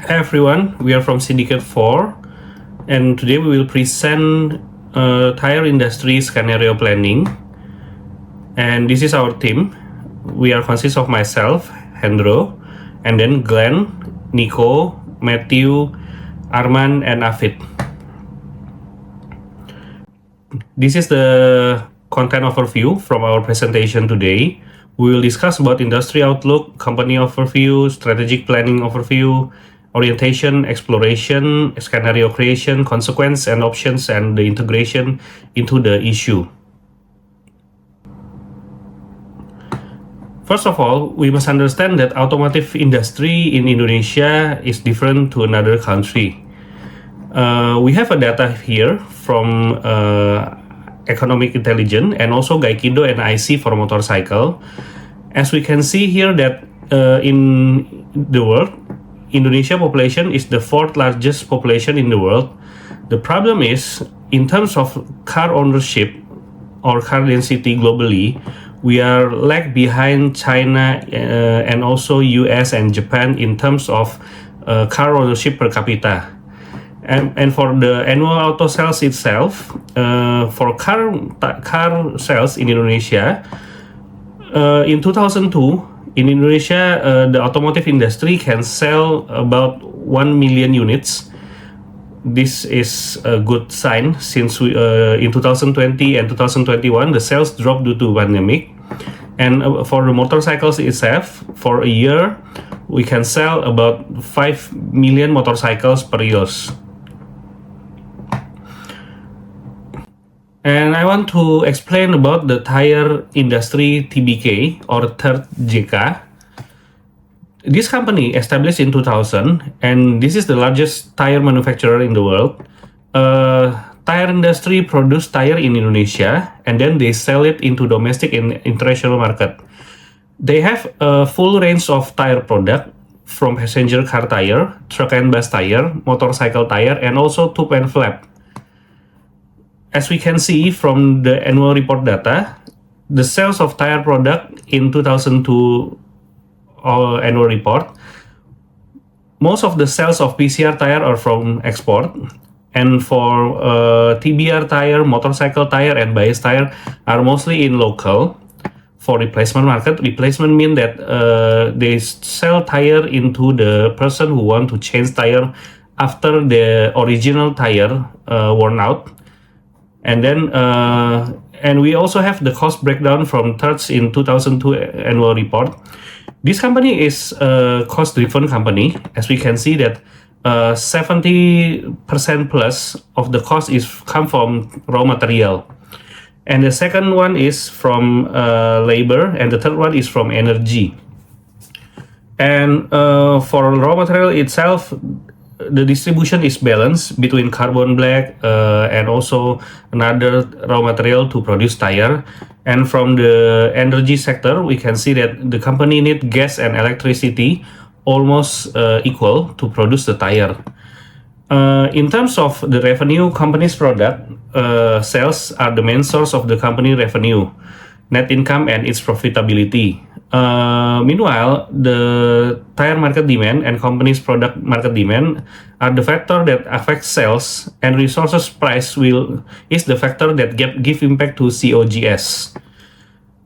Hi everyone, we are from Syndicate 4 and today we will present tire industry scenario planning, and this is our team. We are consist of myself, Hendro, and then Glenn, Nico, Matthew, Armand, and Avid. This is the content overview from our presentation today. We will discuss about industry outlook, company overview, strategic planning overview, orientation, exploration, scenario creation, consequence and options, and the integration into the issue. First of all, we must understand that automotive industry in Indonesia is different to another country. We have a data here from Economic Intelligence and also Gaikido and IC for motorcycle. As we can see here that in the world, Indonesia population is the fourth largest population in the world. The problem is, in terms of car ownership or car density globally, we are lag behind China and also US and Japan in terms of car ownership per capita. And for the annual auto sales itself, for car sales in Indonesia, in 2002, in Indonesia, the automotive industry can sell about 1 million units. This is a good sign since in 2020 and 2021, the sales dropped due to pandemic. And for the motorcycles itself, for a year, we can sell about 5 million motorcycles per year. And I want to explain about the tire industry TBK or third JK. This company established in 2000, and this is the largest tire manufacturer in the world. Tire industry produce tire in Indonesia, and then they sell it into domestic and international market. They have a full range of tire product from passenger car tire, truck and bus tire, motorcycle tire, and also tube and flap. As we can see from the annual report data, the sales of tire product in 2002 annual report, most of the sales of PCR tire are from export, and for TBR tire, motorcycle tire, and bias tire are mostly in local. For replacement market, replacement mean that they sell tire into the person who want to change tire after the original tire worn out. And then, and we also have the cost breakdown from thirds in 2002 annual report. This company is a cost-driven company. As we can see that 70% plus of the cost is come from raw material. And the second one is from labor, and the third one is from energy. And for raw material itself, the distribution is balanced between carbon black and also another raw material to produce tire. And from the energy sector, we can see that the company need gas and electricity almost equal to produce the tire. In terms of the revenue, company's product sales are the main source of the company revenue, net income, and its profitability. Meanwhile, the tire market demand and company's product market demand are the factor that affect sales, and resources price is the factor that give impact to COGS.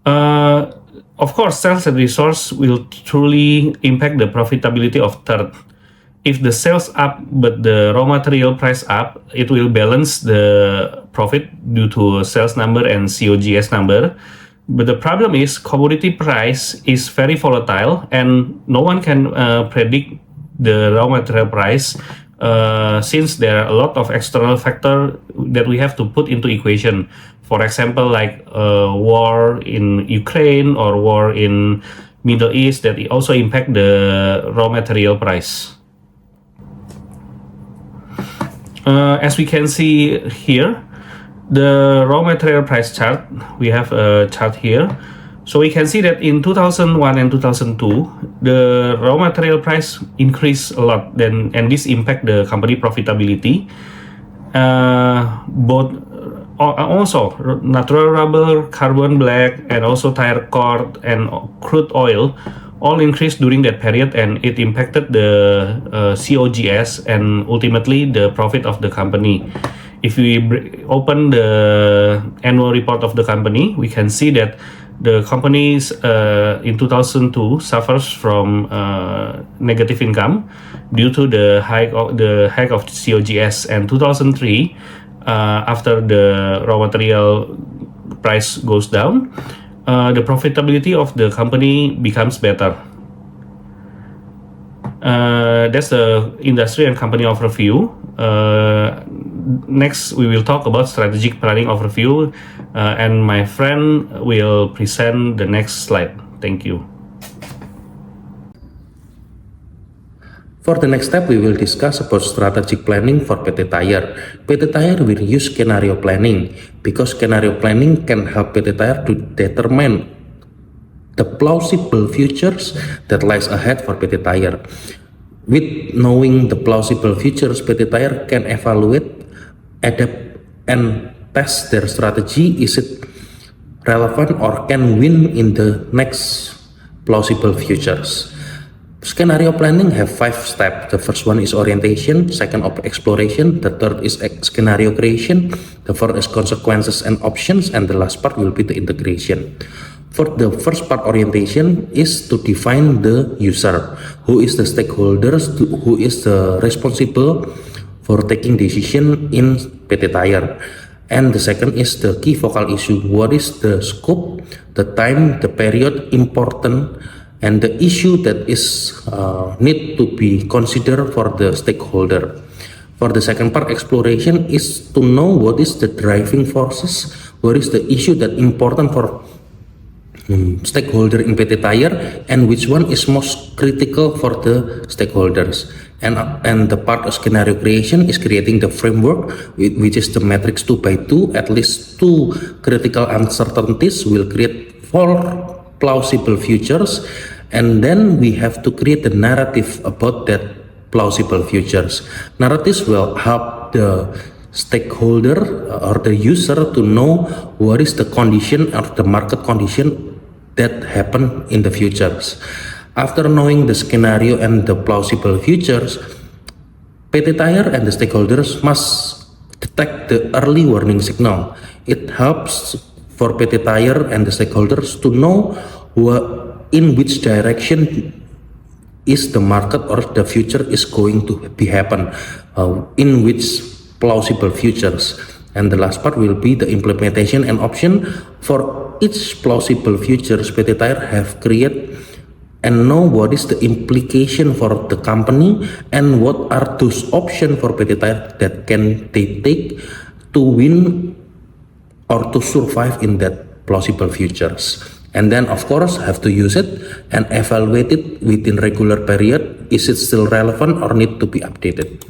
Of course, sales and resource will truly impact the profitability of third. If the sales up but the raw material price up, it will balance the profit due to sales number and COGS number. But the problem is commodity price is very volatile, and no one can predict the raw material price since there are a lot of external factors that we have to put into equation. For example, like war in Ukraine or war in Middle East that also impact the raw material price. As we can see here, the raw material price chart, we have a chart here. So we can see that in 2001 and 2002, the raw material price increased a lot, and this impact the company profitability. Both also natural rubber, carbon black, and also tire cord and crude oil all increased during that period, and it impacted the COGS and ultimately the profit of the company. If we open the annual report of the company, we can see that the companies in 2002 suffers from negative income due to the hike of COGS, and 2003 after the raw material price goes down, the profitability of the company becomes better. That's the industry and company overview. Next, we will talk about strategic planning overview, and my friend will present the next slide. Thank you. For the next step, we will discuss about strategic planning for PT Tire. PT Tire will use scenario planning because scenario planning can help PT Tire to determine the plausible futures that lies ahead for PT Tire. With knowing the plausible futures, PT Tire can evaluate, adapt, and test their strategy. Is it relevant or can win in the next plausible futures? Scenario planning have 5 steps. The first one is orientation, second of exploration, the third is scenario creation, the fourth is consequences and options, and the last part will be the integration. For the first part, orientation is to define the user, who is the stakeholders, who is the responsible for taking decision in PT Tire. And the second is the key focal issue. What is the scope, the time, the period important, and the issue that is need to be considered for the stakeholder. For the second part, exploration is to know what is the driving forces, what is the issue that important for stakeholder in PT Tire, and which one is most critical for the stakeholders. And the part of scenario creation is creating the framework, which is the matrix 2x2. At least 2 critical uncertainties will create 4 plausible futures, and then we have to create the narrative about that plausible futures. Narratives will help the stakeholder or the user to know what is the condition or the market condition that happen in the futures. After knowing the scenario and the plausible futures, PT Tire and the stakeholders must detect the early warning signal. It helps for PT Tire and the stakeholders to know in which direction is the market or the future is going to be happen, in which plausible futures. And the last part will be the implementation and option. For each plausible futures, PT Tire have created and know what is the implication for the company and what are those options for PT Tire that can they take to win or to survive in that plausible futures. And then of course have to use it and evaluate it within regular period. Is it still relevant or need to be updated?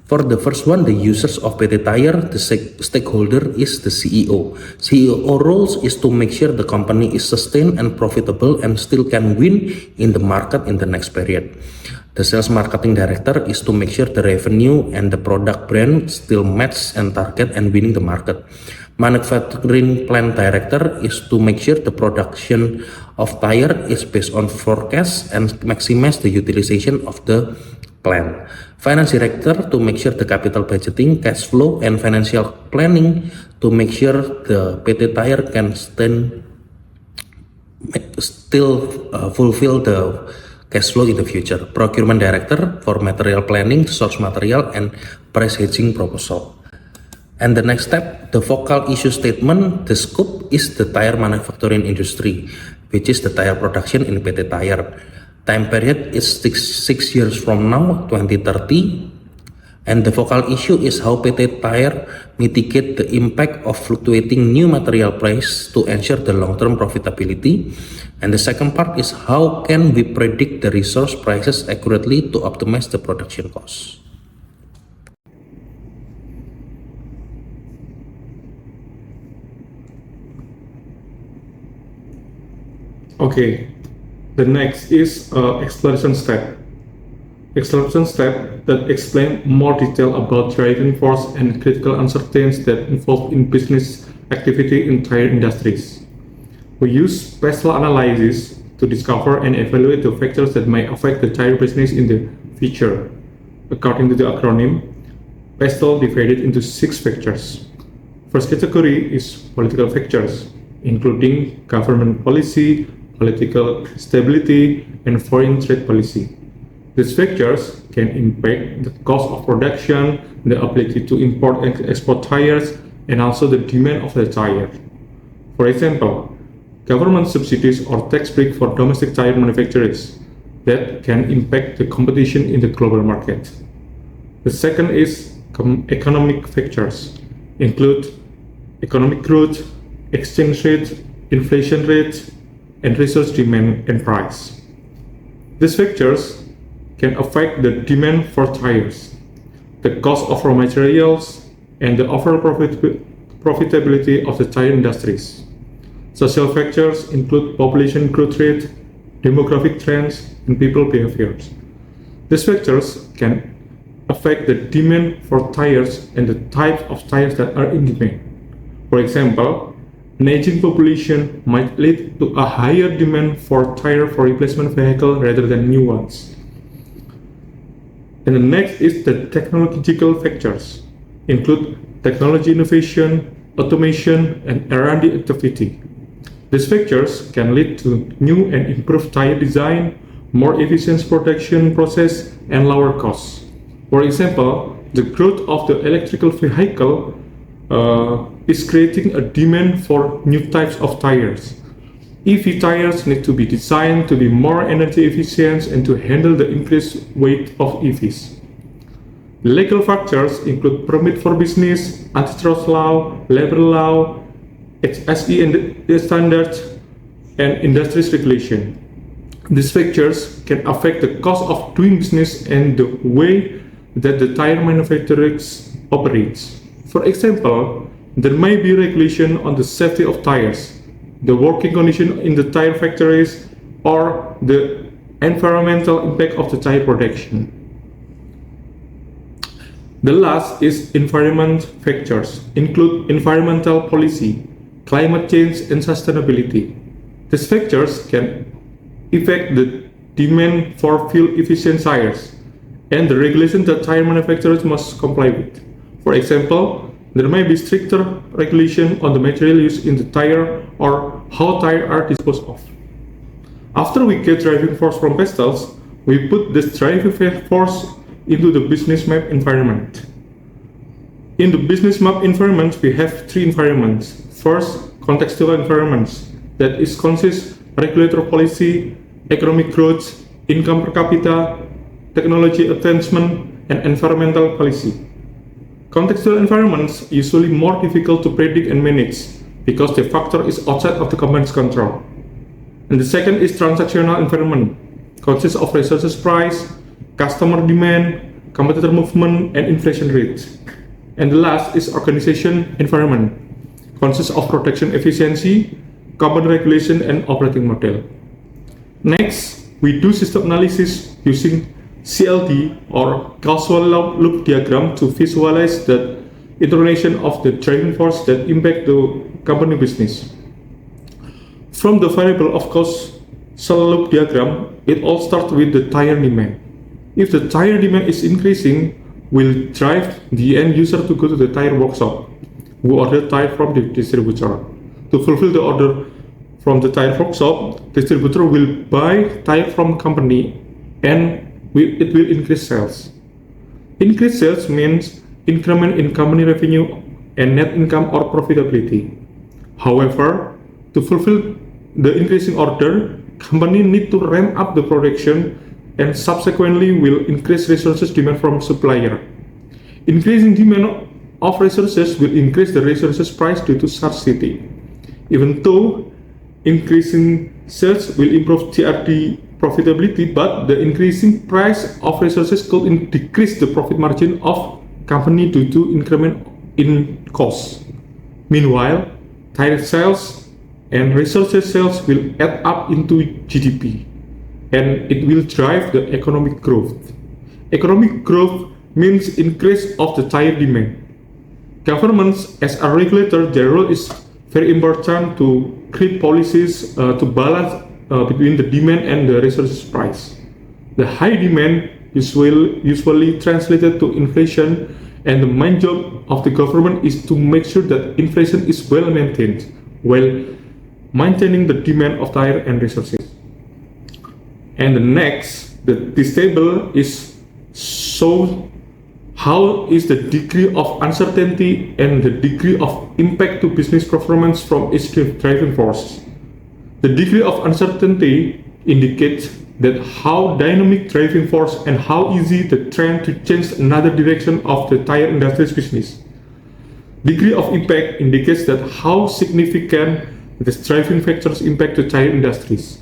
For the first one, the users of PT Tire, the stakeholder is the CEO. CEO roles is to make sure the company is sustained and profitable and still can win in the market in the next period. The sales marketing director is to make sure the revenue and the product brand still match and target and winning the market. Manufacturing plant director is to make sure the production of tire is based on forecast and maximize the utilization of the plant. Finance director to make sure the capital budgeting, cash flow, and financial planning to make sure the PT Tire can still fulfill the cash flow in the future. Procurement director for material planning, source material, and price hedging proposal. And the next step, the focal issue statement, the scope is the tire manufacturing industry, which is the tire production in PT Tire. Time period is 6 years from now, 2030. And the focal issue is how PT Tire mitigate the impact of fluctuating new material price to ensure the long-term profitability. And the second part is how can we predict the resource prices accurately to optimize the production costs. Okay, the next is exploration step. Exploration step that explain more detail about driving force and critical uncertainties that involve in business activity in tire industries. We use spatial analysis to discover and evaluate the factors that may affect the tire business in the future. According to the acronym, PESTEL divided into 6 factors. First category is political factors, including government policy, political stability, and foreign trade policy. These factors can impact the cost of production, the ability to import and export tires, and also the demand of the tire. For example, government subsidies or tax break for domestic tire manufacturers that can impact the competition in the global market. The second is economic factors, include economic growth, exchange rate, inflation rate, and resource demand and price. These factors can affect the demand for tires, the cost of raw materials, and the overall profitability of the tire industries. Social factors include population growth rate, demographic trends, and people behaviors. These factors can affect the demand for tires and the types of tires that are in demand. For example, an aging population might lead to a higher demand for tire for replacement vehicle rather than new ones. And the next is the technological factors, include technology innovation, automation, and R&D activity. These factors can lead to new and improved tire design, more efficient production process, and lower costs. For example, the growth of the electrical vehicle is creating a demand for new types of tires. EV tires need to be designed to be more energy efficient and to handle the increased weight of EVs. Legal factors include permit for business, antitrust law, labor law, HSE and standards, and industries regulation. These factors can affect the cost of doing business and the way that the tire manufacturers operates. For example, there may be regulation on the safety of tires, the working condition in the tire factories, or the environmental impact of the tire production. The last is environment factors, include environmental policy, climate change, and sustainability. These factors can affect the demand for fuel-efficient tires and the regulation that tire manufacturers must comply with. For example, there may be stricter regulation on the material used in the tire or how tires are disposed of. After we get driving force from PESTELs, we put this driving force into the business map environment. In the business map environment, we have 3 environments. First, contextual environments that is consists regulatory policy, economic growth, income per capita, technology advancement, and environmental policy. Contextual environments usually more difficult to predict and manage because the factor is outside of the company's control. And the second is transactional environment, consists of resources price, customer demand, competitor movement, and inflation rates. And the last is organization environment, consists of production efficiency, company regulation, and operating model. Next, we do system analysis using CLD or causal loop diagram to visualize the interaction of the driving force that impact the company business. From the variable of causal loop diagram, it all starts with the tire demand. If the tire demand is increasing, will drive the end user to go to the tire workshop, who order tire from the distributor. To fulfill the order from the tire workshop, distributor will buy tire from company and it will increase sales. Increased sales means increment in company revenue and net income or profitability. However, to fulfill the increasing order, company need to ramp up the production and subsequently will increase resources demand from supplier. Increasing demand of resources will increase the resources price due to scarcity. Even though increasing sales will improve TRD profitability, but the increasing price of resources could decrease the profit margin of company due to increment in cost. Meanwhile, tire sales and resources sales will add up into GDP, and it will drive the economic growth. Economic growth means increase of the tire demand. Governments as a regulator, their role is very important to create policies to balance between the demand and the resources price. The high demand usually translated to inflation, and the main job of the government is to make sure that inflation is well maintained while maintaining the demand of tire and resources. And the next, this table is show how is the degree of uncertainty and the degree of impact to business performance from each driving force. The degree of uncertainty indicates that how dynamic driving force and how easy the trend to change another direction of the tire industry's business. Degree of impact indicates that how significant the driving factors impact the tire industries.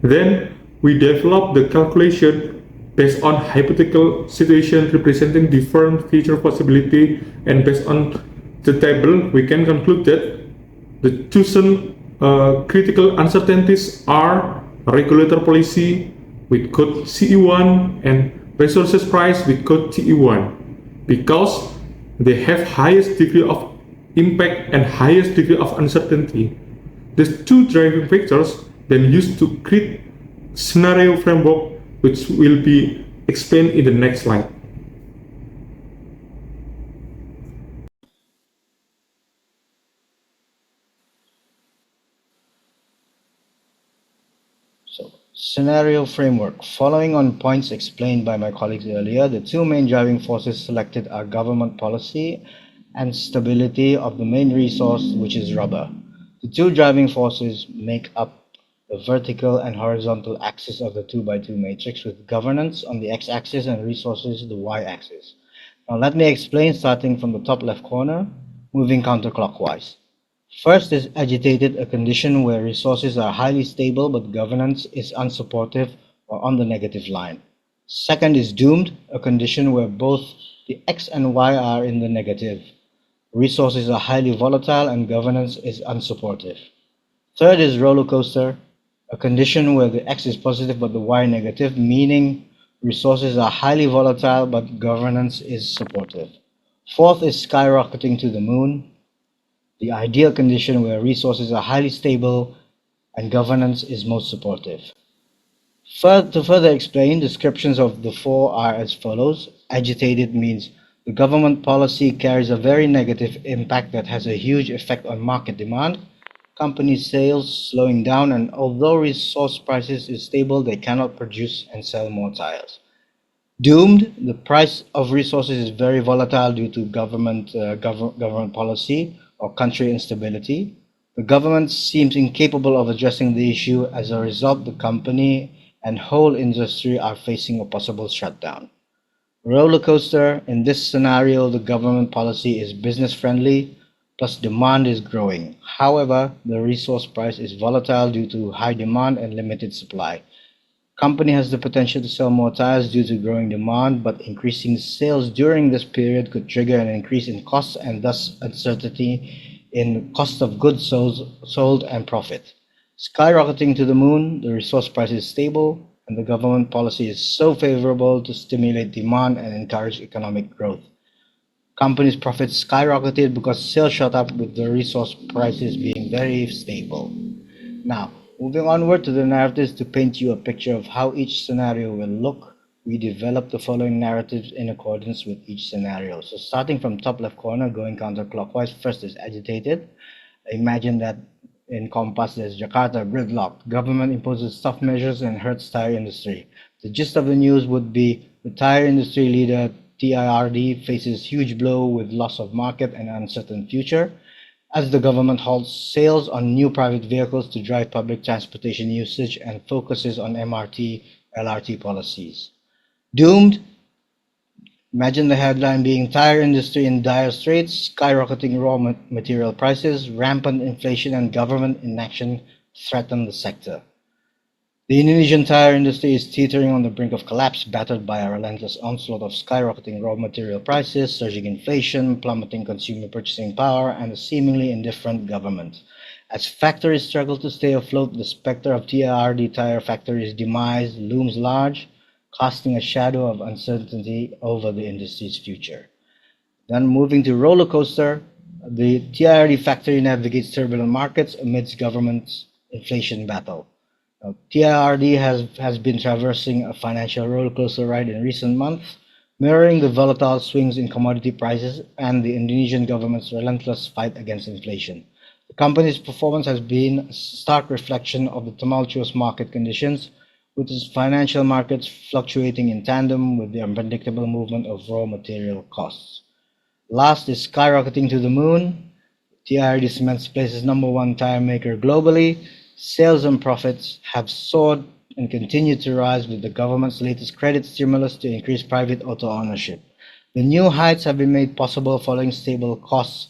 Then we develop the calculation based on hypothetical situation representing different future possibility, and based on the table we can conclude that the chosen critical uncertainties are regulator policy with code CE1 and resources price with code TE1, because they have highest degree of impact and highest degree of uncertainty. These two driving factors then used to create scenario framework, which will be explained in the next slide. Scenario framework. Following on points explained by my colleagues earlier, the two main driving forces selected are government policy and stability of the main resource, which is rubber. The two driving forces make up the vertical and horizontal axis of the 2x2 matrix, with governance on the x-axis and resources the y-axis. Now let me explain, starting from the top left corner, moving counterclockwise. First is agitated, a condition where resources are highly stable but governance is unsupportive or on the negative line. Second is doomed, a condition where both the x and y are in the negative. Resources are highly volatile and governance is unsupportive. Third is roller coaster, a condition where the x is positive but the y negative, meaning resources are highly volatile but governance is supportive. Fourth is skyrocketing to the moon, the ideal condition where resources are highly stable and governance is most supportive. To further explain, descriptions of the four are as follows. Agitated means the government policy carries a very negative impact that has a huge effect on market demand, company sales slowing down, and although resource prices is stable, they cannot produce and sell more tires. Doomed, the price of resources is very volatile due to government policy or country instability. The government seems incapable of addressing the issue. As a result, the company and whole industry are facing a possible shutdown. Roller coaster, in this scenario, the government policy is business friendly, plus demand is growing. However, the resource price is volatile due to high demand and limited supply. Company has the potential to sell more tires due to growing demand, but increasing sales during this period could trigger an increase in costs and thus uncertainty in cost of goods sold and profit. Skyrocketing to the moon, the resource price is stable and the government policy is so favorable to stimulate demand and encourage economic growth. Company's profits skyrocketed because sales shot up with the resource prices being very stable. Now, moving onward to the narratives to paint you a picture of how each scenario will look, we develop the following narratives in accordance with each scenario. So starting from top left corner, going counterclockwise, first is agitated. Imagine that encompassed as Jakarta gridlocked. Government imposes tough measures and hurts tire industry. The gist of the news would be the tire industry leader TIRD faces huge blow with loss of market and uncertain future, as the government halts sales on new private vehicles to drive public transportation usage and focuses on MRT, LRT policies. Doomed? Imagine the headline being tire industry in dire straits, skyrocketing raw material prices, rampant inflation and government inaction threaten the sector. The Indonesian tire industry is teetering on the brink of collapse, battered by a relentless onslaught of skyrocketing raw material prices, surging inflation, plummeting consumer purchasing power, and a seemingly indifferent government. As factories struggle to stay afloat, the specter of TIRD tire factories' demise looms large, casting a shadow of uncertainty over the industry's future. Then moving to roller coaster, the TIRD factory navigates turbulent markets amidst government's inflation battle. TIRD has been traversing a financial rollercoaster ride in recent months, mirroring the volatile swings in commodity prices and the Indonesian government's relentless fight against inflation. The company's performance has been a stark reflection of the tumultuous market conditions, with its financial markets fluctuating in tandem with the unpredictable movement of raw material costs. Last is skyrocketing to the moon. TIRD cements places number one tire maker globally. Sales and profits have soared and continue to rise with the government's latest credit stimulus to increase private auto ownership. The new heights have been made possible following stable costs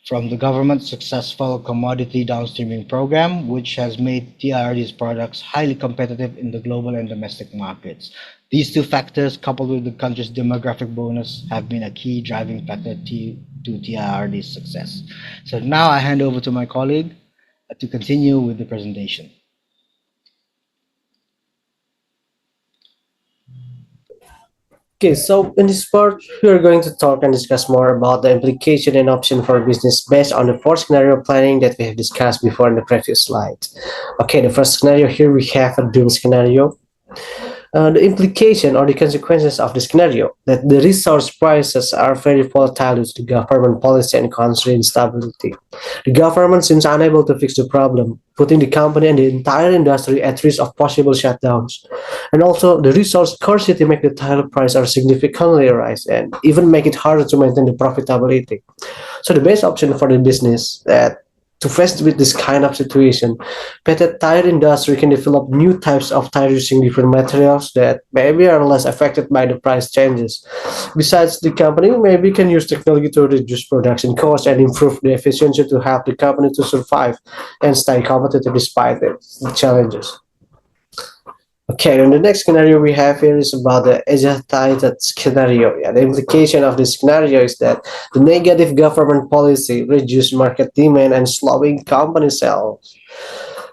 from the government's successful commodity downstreaming program, which has made TIRD's products highly competitive in the global and domestic markets. These two factors, coupled with the country's demographic bonus, have been a key driving factor to TIRD's success. So now I hand over to my colleague to continue with the presentation. Okay, so in this part, we are going to talk and discuss more about the implication and option for business based on the four scenario planning that we have discussed before in the previous slide. Okay, the first scenario here we have a doom scenario. The implication or the consequences of the scenario that the resource prices are very volatile due to the government policy and country instability. The government seems unable to fix the problem, putting the company and the entire industry at risk of possible shutdowns. And also, the resource scarcity make the tire price are significantly rise and even make it harder to maintain the profitability. So the best option for the business that to face with this kind of situation, better tire industry can develop new types of tire using different materials that maybe are less affected by the price changes. Besides, the company maybe can use technology to reduce production costs and improve the efficiency to help the company to survive and stay competitive despite the challenges. Okay, and the next scenario we have here is about the agitated scenario. Yeah, the implication of this scenario is that the negative government policy reduce market demand and slowing company sales.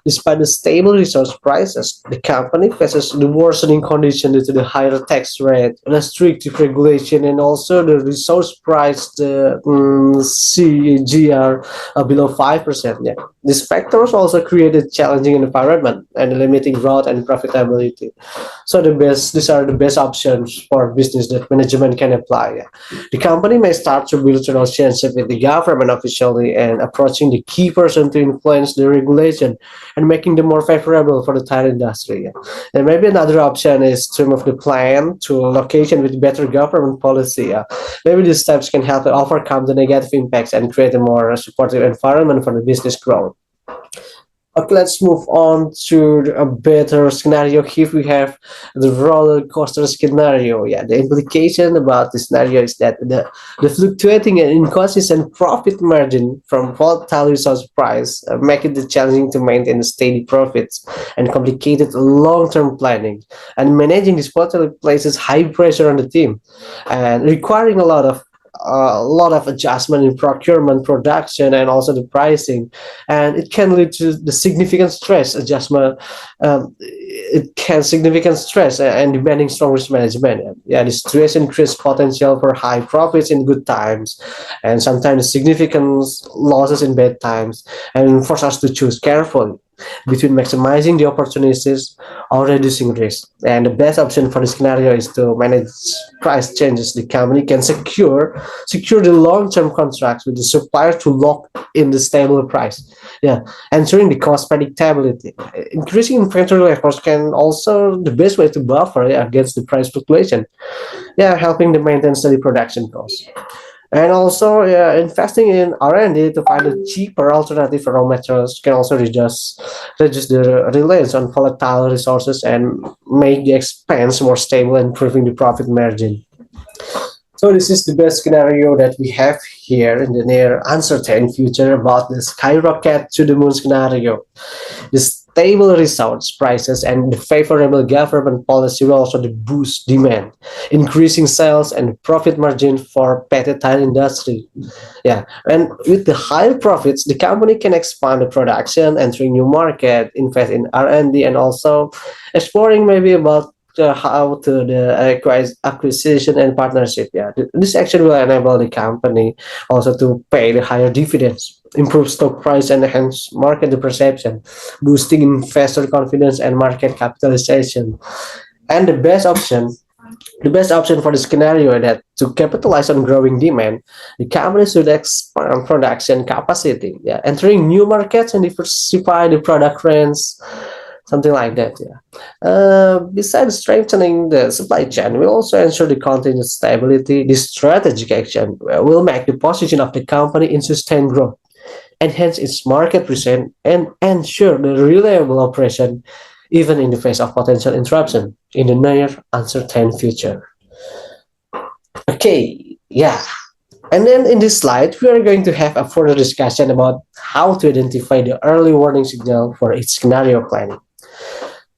Despite the stable resource prices, the company faces the worsening condition due to the higher tax rate, restrictive regulation, and also the resource price, the CGR below 5%. Yeah. These factors also create a challenging environment and limiting growth and profitability. So these are the best options for business that management can apply. Yeah. The company may start to build relationship with the government officially and approaching the key person to influence the regulation and making them more favorable for the tire industry. Yeah. And maybe another option is to move the plant to a location with better government policy. Yeah. Maybe these steps can help overcome the negative impacts and create a more supportive environment for the business growth. Okay, let's move on to a better scenario. Here we have the roller coaster scenario. Yeah, the implication about the scenario is that the fluctuating and inconsistent profit margin from volatile resource price make it challenging to maintain steady profits and complicated long-term planning. And managing this volatility places high pressure on the team and requiring a lot of adjustment in procurement, production, and also the pricing, and it can lead to the significant stress adjustment. It can significant stress and demanding strong risk management. Yeah, the situation creates potential for high profits in good times, and sometimes significant losses in bad times, and force us to choose carefully between maximizing the opportunities or reducing risk. And the best option for this scenario is to manage price changes. The company can secure the long-term contracts with the supplier to lock in the stable price. Yeah, ensuring the cost predictability. Increasing inventory levels can also the best way to buffer against the price fluctuation. Yeah, helping to maintain steady production costs. And also, investing in R&D to find a cheaper alternative for raw materials can also reduce the reliance on volatile resources and make the expense more stable and improving the profit margin. So this is the best scenario that we have here in the near uncertain future about the skyrocket to the moon scenario. The stable resource prices and the favorable government policy will also boost demand, increasing sales and profit margin for pet tire industry. Yeah, and with the higher profits, the company can expand the production, entering new market, invest in R&D, and also exploring maybe about how to the acquisition and partnership. Yeah, this action will enable the company also to pay the higher dividends, improve stock price, and enhance market perception, boosting investor confidence and market capitalization. And the best option for the scenario that to capitalize on growing demand, the company should expand production capacity, yeah, entering new markets and diversify the product range, something like that. Yeah. Besides strengthening the supply chain, we also ensure the continued stability. This strategic action will make the position of the company in sustained growth, enhance its market presence, and ensure the reliable operation even in the face of potential interruption in the near uncertain future. Okay, yeah. And then in this slide, we are going to have a further discussion about how to identify the early warning signal for each scenario planning.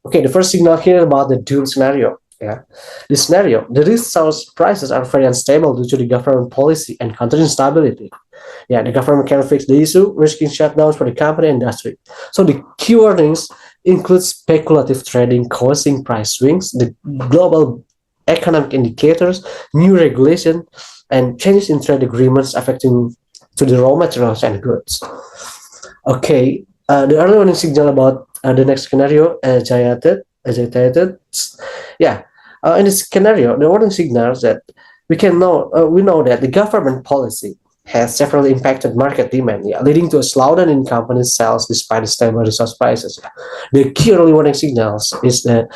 Okay, the first signal here about the doom scenario. Yeah, this scenario, the resource prices are very unstable due to the government policy and country instability. Yeah, the government can fix the issue, risking shutdowns for the company industry. So the key warnings include speculative trading causing price swings, the global economic indicators, new regulation, and changes in trade agreements affecting to the raw materials and goods. Okay, the early warning signal about the next scenario, agitated. Yeah, in this scenario, the warning signals that we know that the government policy has severely impacted market demand, yeah, leading to a slowdown in company sales despite the stable resource prices. Yeah. The key early warning signals is the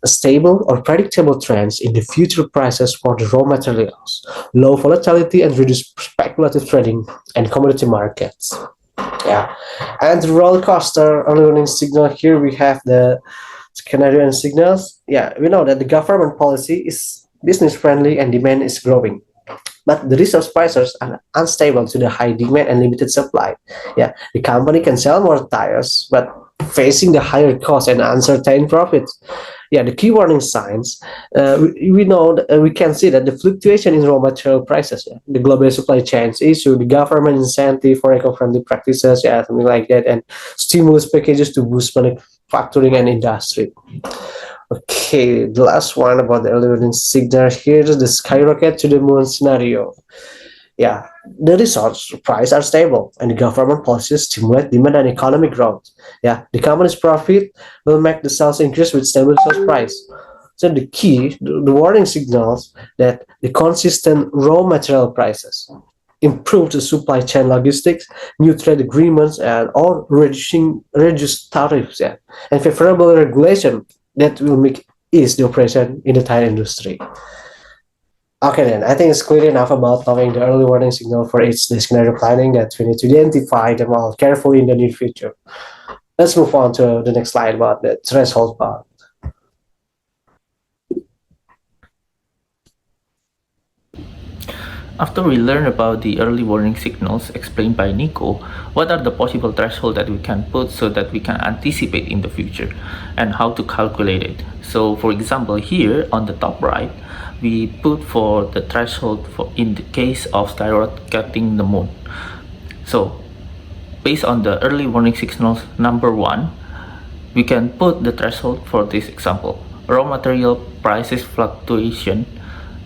stable or predictable trends in the future prices for the raw materials, low volatility and reduced speculative trading and commodity markets. Yeah, and the roller coaster early warning signal here we have the scenario and signals. Yeah, we know that the government policy is business friendly and demand is growing, but the resource prices are unstable to the high demand and limited supply. Yeah, the company can sell more tires, but facing the higher cost and uncertain profits. Yeah, the key warning signs, we know that, we can see that the fluctuation in raw material prices, yeah, the global supply chains issue, the government incentive for eco-friendly practices, yeah, something like that, and stimulus packages to boost manufacturing and industry. Okay, the last one about the early warning signal here is the skyrocket to the moon scenario. Yeah, the resource price are stable and the government policies stimulate demand and economic growth. Yeah, the company's profit will make the sales increase with stable resource price. So the warning signals that the consistent raw material prices, improve the supply chain logistics, new trade agreements, and or reduced tariffs, yeah, and favorable regulation that will make ease the operation in the tire industry. Okay, then I think it's clear enough about knowing the early warning signal for each scenario planning that we need to identify them all carefully in the near future. Let's move on to the next slide about the threshold part. After we learn about the early warning signals explained by Nico, what are the possible thresholds that we can put so that we can anticipate in the future and how to calculate it? So for example, here on the top right, we put for the threshold for in the case of skyrocketing the moon. So based on the early warning signals number 1, we can put the threshold for this example. Raw material prices fluctuation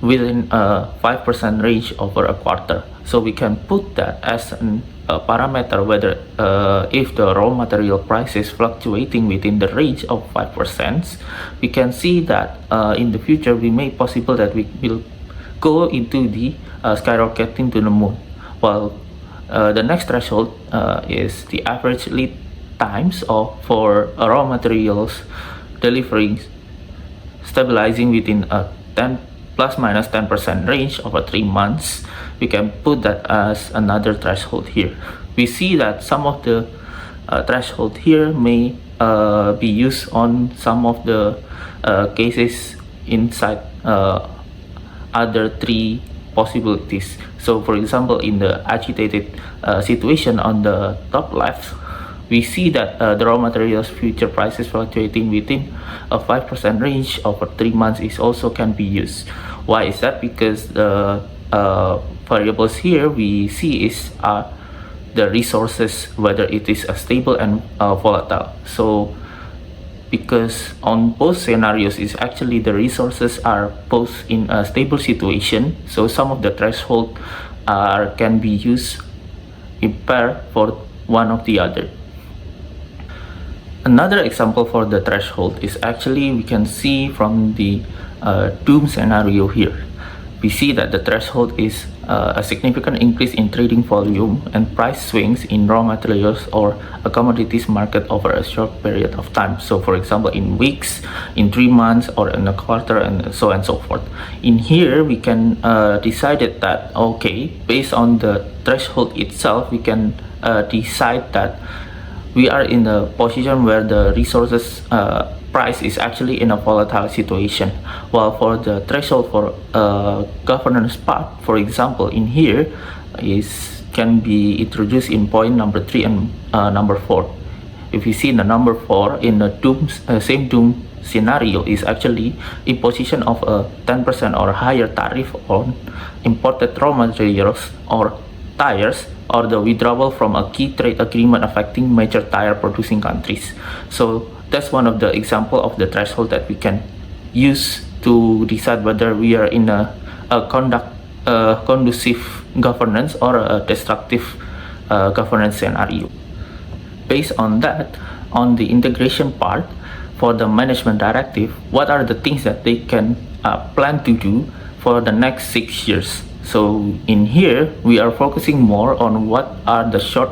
within a 5% range over a quarter. So we can put that as a parameter whether if the raw material price is fluctuating within the range of 5%, we can see that in the future we may possible that we will go into the skyrocketing to the moon. While the next threshold is the average lead times for raw materials delivering stabilizing within a 10 plus minus 10% range over 3 months. We can put that as another threshold here. We see that some of the threshold here may be used on some of the cases inside other 3 possibilities. So for example, in the agitated situation on the top left, we see that the raw materials future prices fluctuating within a 5% range over 3 months is also can be used. Why is that? Because the variables here we see is the resources, whether it is stable and volatile. So because on both scenarios is actually the resources are both in a stable situation, so some of the threshold can be used in pair for one of the other. Another example for the threshold is actually we can see from the doom scenario here. We see that the threshold is a significant increase in trading volume and price swings in raw materials or a commodities market over a short period of time. So for example, in weeks, in 3 months, or in a quarter, and so on and so forth. In here, we can decide that, okay, based on the threshold itself, we can decide that we are in a position where the resources price is actually in a volatile situation, while for the threshold for governance part, for example, in here can be introduced in point number 3 and number 4. If you see the number 4 in the same doom scenario is actually imposition of a 10% or higher tariff on imported raw materials or tires, or the withdrawal from a key trade agreement affecting major tire producing countries. So that's one of the example of the threshold that we can use to decide whether we are in a conducive governance or a destructive governance scenario. Based on that, on the integration part, for the management directive, what are the things that they can plan to do for the next 6 years? So in here, we are focusing more on what are the short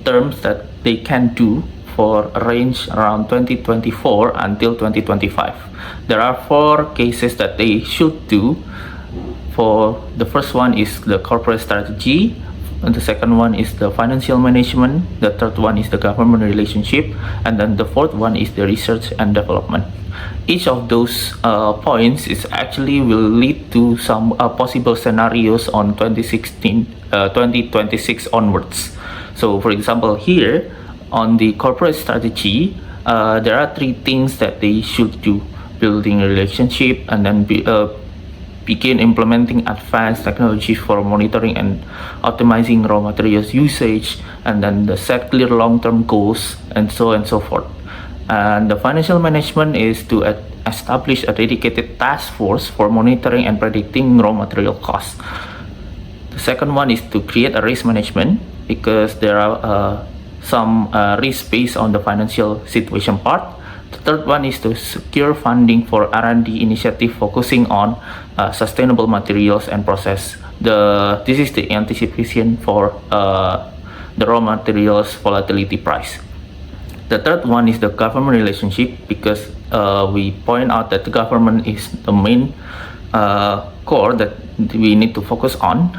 terms that they can do for a range around 2024 until 2025. There are 4 cases that they should do. For the first one is the corporate strategy, and the second one is the financial management, the third one is the government relationship, and then the fourth one is the research and development. Each of those points is actually will lead to some possible scenarios on 2026 onwards. So for example, here on the corporate strategy, there are 3 things that they should do: building a relationship, and then begin implementing advanced technology for monitoring and optimizing raw materials usage, and then the set clear long-term goals, and so on and so forth. And the financial management is to establish a dedicated task force for monitoring and predicting raw material costs. The second one is to create a risk management, because there are some risks based on the financial situation part. The third one is to secure funding for R&D initiative focusing on sustainable materials and process. This is the anticipation for the raw materials volatility price. The third one is the government relationship, because we point out that the government is the main core that we need to focus on.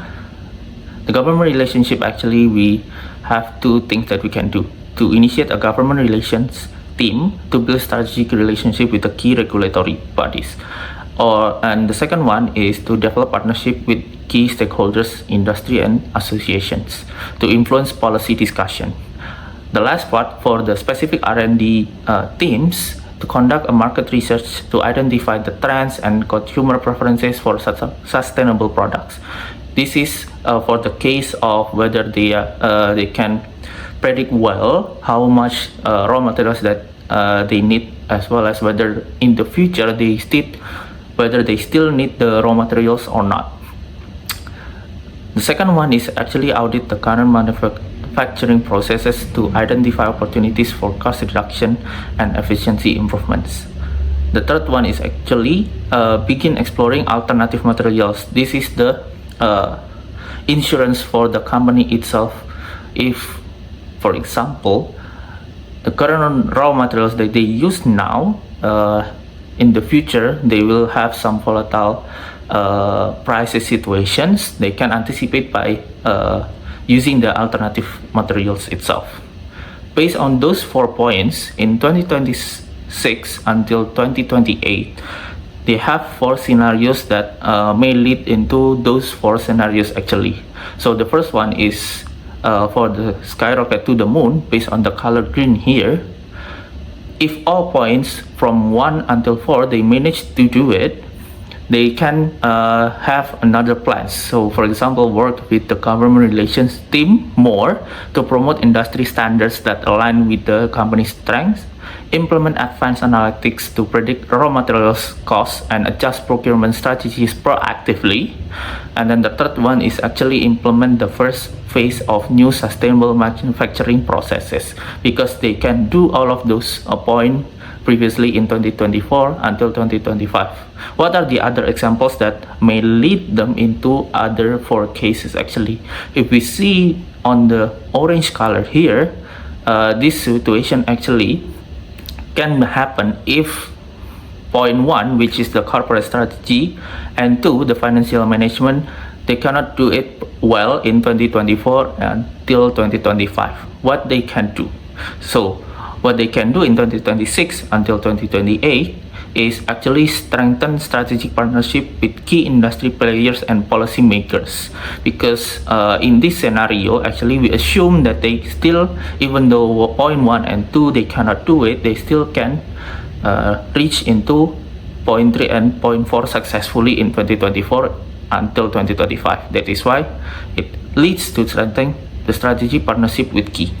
The government relationship, actually, we have 2 things that we can do: to initiate a government relations team to build strategic relationship with the key regulatory bodies, and the second one is to develop partnership with key stakeholders, industry and associations to influence policy discussion. The last part, for the specific R&D teams, to conduct a market research to identify the trends and consumer preferences for sustainable products. This is for the case of whether they can predict well how much raw materials that they need, as well as whether in the future they still need the raw materials or not. The second one is actually audit the current manufacturing processes to identify opportunities for cost reduction and efficiency improvements. The third one is actually begin exploring alternative materials. This is the insurance for the company itself. If, for example, the current raw materials that they use now, in the future they will have some volatile prices situations, they can anticipate by using the alternative materials itself. Based on those 4 points, in 2026 until 2028, they have 4 scenarios that may lead into those 4 scenarios actually. So the first one is for the skyrocket to the moon, based on the color green here. If all points from 1 until 4 they manage to do it, they can have another plan. So, for example, work with the government relations team more to promote industry standards that align with the company's strengths, implement advanced analytics to predict raw materials costs and adjust procurement strategies proactively. And then the third one is actually implement the first phase of new sustainable manufacturing processes, because they can do all of those points previously in 2024 until 2025. What are the other examples that may lead them into other 4 cases? Actually, if we see on the orange color here, this situation actually can happen if point 1, which is the corporate strategy, and 2, the financial management, they cannot do it well in 2024 until 2025. What they can do? So what they can do in 2026 until 2028 is actually strengthen strategic partnership with key industry players and policymakers, because in this scenario actually we assume that they still, even though point 1 and 2 they cannot do it, they still can reach into point 3 and point 4 successfully in 2024 until 2025. That is why it leads to strengthening the strategic partnership with key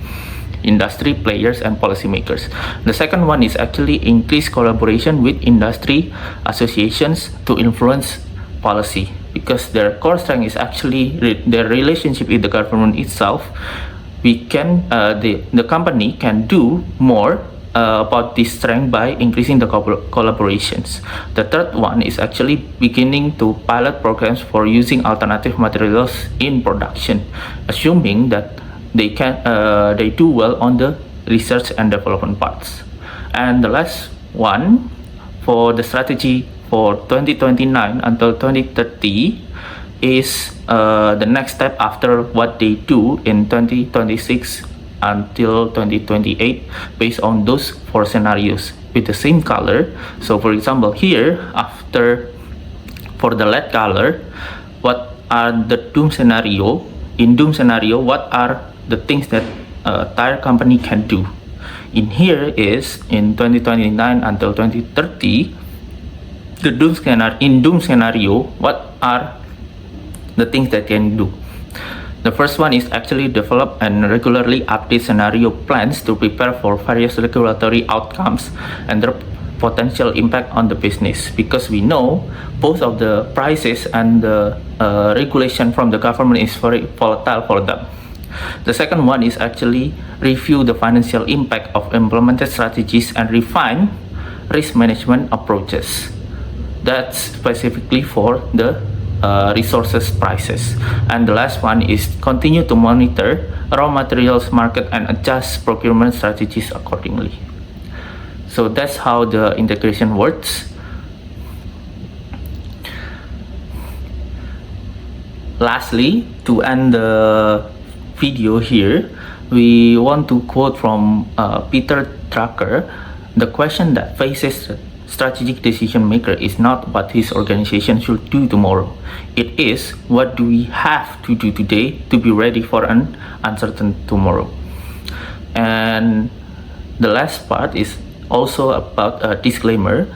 industry players and policymakers. The second one is actually increase collaboration with industry associations to influence policy, because their core strength is actually their relationship with the government itself. We can the company can do more about this strength by increasing the collaborations. The third one is actually beginning to pilot programs for using alternative materials in production, assuming that they do well on the research and development parts. And the last one, for the strategy for 2029 until 2030, is the next step after what they do in 2026 until 2028, based on those 4 scenarios with the same color. So for example here, for the lead color, what are the doom scenario? In doom scenario, what are the things that a tire company can do? In here is in 2029 until 2030, in doom scenario, what are the things that can do? The first one is actually develop and regularly update scenario plans to prepare for various regulatory outcomes and their potential impact on the business, because we know both of the prices and the regulation from the government is very volatile for them. The second one is actually review the financial impact of implemented strategies and refine risk management approaches. That's specifically for the resources prices. And the last one is continue to monitor raw materials market and adjust procurement strategies accordingly. So that's how the integration works. Lastly, to end the video here, we want to quote from Peter Drucker. The question that faces the strategic decision maker is not what his organization should do tomorrow. It is, what do we have to do today to be ready for an uncertain tomorrow? And the last part is also about a disclaimer.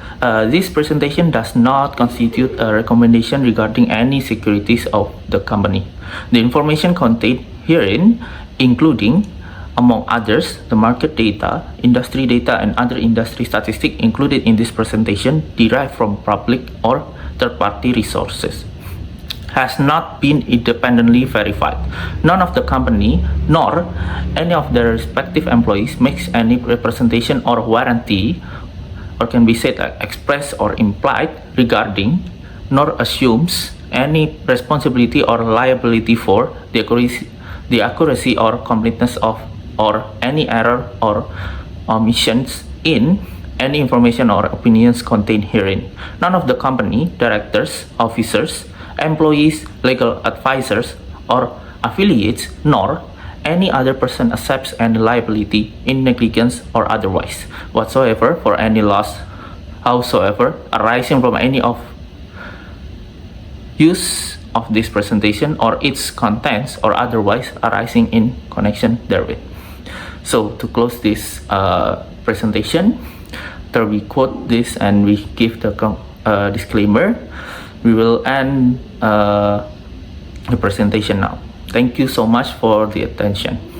This presentation does not constitute a recommendation regarding any securities of the company. The information contained herein, including, among others, the market data, industry data, and other industry statistics included in this presentation derived from public or third-party resources, has not been independently verified. None of the company nor any of their respective employees makes any representation or warranty, or can be said express or implied regarding, nor assumes any responsibility or liability for the accuracy or completeness of, or any error or omissions in any information or opinions contained herein. None of the company, directors, officers, employees, legal advisors, or affiliates, nor any other person accepts any liability in negligence or otherwise whatsoever for any loss howsoever arising from any of use of this presentation or its contents, or otherwise arising in connection therewith. So to close this presentation, after we quote this and we give the disclaimer, We will end the presentation now. Thank you so much for the attention.